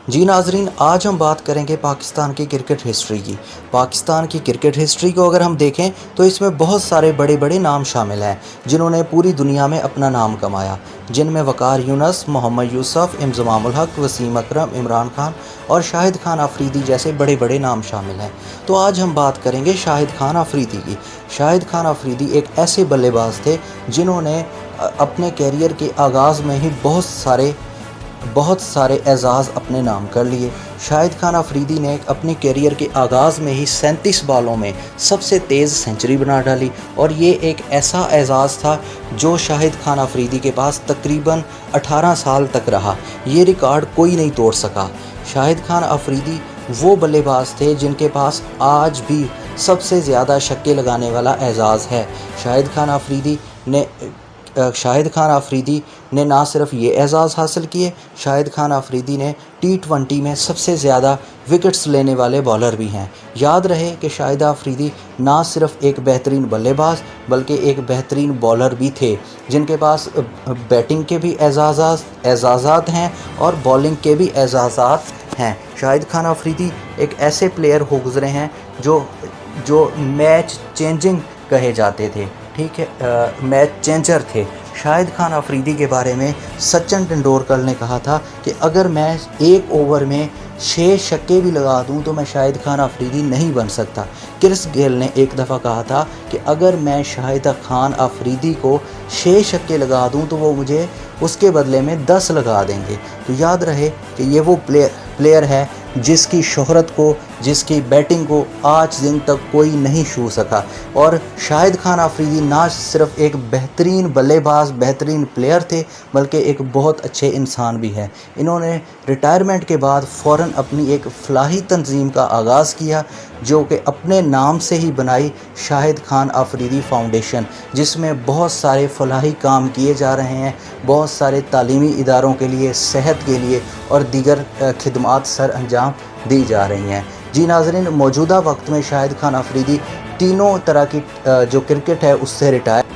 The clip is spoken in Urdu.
جی ناظرین، آج ہم بات کریں گے پاکستان کی کرکٹ ہسٹری کی۔ پاکستان کی کرکٹ ہسٹری کو اگر ہم دیکھیں تو اس میں بہت سارے بڑے بڑے نام شامل ہیں جنہوں نے پوری دنیا میں اپنا نام کمایا، جن میں وقار یونس، محمد یوسف، انضمام الحق، وسیم اکرم، عمران خان اور شاہد خان آفریدی جیسے بڑے بڑے نام شامل ہیں۔ تو آج ہم بات کریں گے شاہد خان آفریدی کی۔ شاہد خان آفریدی ایک ایسے بلے باز تھے جنہوں نے اپنے کیریئر کے آغاز میں ہی بہت سارے اعزاز اپنے نام کر لیے۔ شاہد خان آفریدی نے اپنے کیریئر کے آغاز میں ہی 37 بالوں میں سب سے تیز سنچری بنا ڈالی، اور یہ ایک ایسا اعزاز تھا جو شاہد خان آفریدی کے پاس تقریباً 18 سال تک رہا۔ یہ ریکارڈ کوئی نہیں توڑ سکا۔ شاہد خان آفریدی وہ بلے باز تھے جن کے پاس آج بھی سب سے زیادہ چھکے لگانے والا اعزاز ہے۔ شاہد خان آفریدی نے نہ صرف یہ اعزاز حاصل کیے، شاہد خان آفریدی نے T20 میں سب سے زیادہ وکٹس لینے والے بالر بھی ہیں۔ یاد رہے کہ شاہد آفریدی نہ صرف ایک بہترین بلے باز بلکہ ایک بہترین بالر بھی تھے، جن کے پاس بیٹنگ کے بھی اعزازات ہیں اور بالنگ کے بھی اعزازات ہیں۔ شاہد خان آفریدی ایک ایسے پلیئر ہو گزرے ہیں جو میچ چینجنگ کہے جاتے تھے، ٹھیک ہے، میچ چینجر تھے۔ شاہد خان آفریدی کے بارے میں سچن ٹنڈولکر نے کہا تھا کہ اگر میں ایک اوور میں 6 چھکے بھی لگا دوں تو میں شاہد خان آفریدی نہیں بن سکتا۔ کرس گیل نے ایک دفعہ کہا تھا کہ اگر میں شاہد خان آفریدی کو 6 چھکے لگا دوں تو وہ مجھے اس کے بدلے میں 10 لگا دیں گے۔ تو یاد رہے کہ یہ وہ پلیئر ہے جس کی شہرت کو، جس کی بیٹنگ کو آج دن تک کوئی نہیں چھو سکا۔ اور شاہد خان آفریدی نہ صرف ایک بہترین بلے باز، بہترین پلیئر تھے بلکہ ایک بہت اچھے انسان بھی ہیں۔ انہوں نے ریٹائرمنٹ کے بعد فوراً اپنی ایک فلاحی تنظیم کا آغاز کیا جو کہ اپنے نام سے ہی بنائی، شاہد خان آفریدی فاؤنڈیشن، جس میں بہت سارے فلاحی کام کیے جا رہے ہیں، بہت سارے تعلیمی اداروں کے لیے، صحت کے لیے اور دیگر خدمات سر انجام دی جا رہی ہیں۔ جی ناظرین، موجودہ وقت میں شاہد خان آفریدی تینوں طرح کی جو کرکٹ ہے اس سے ریٹائر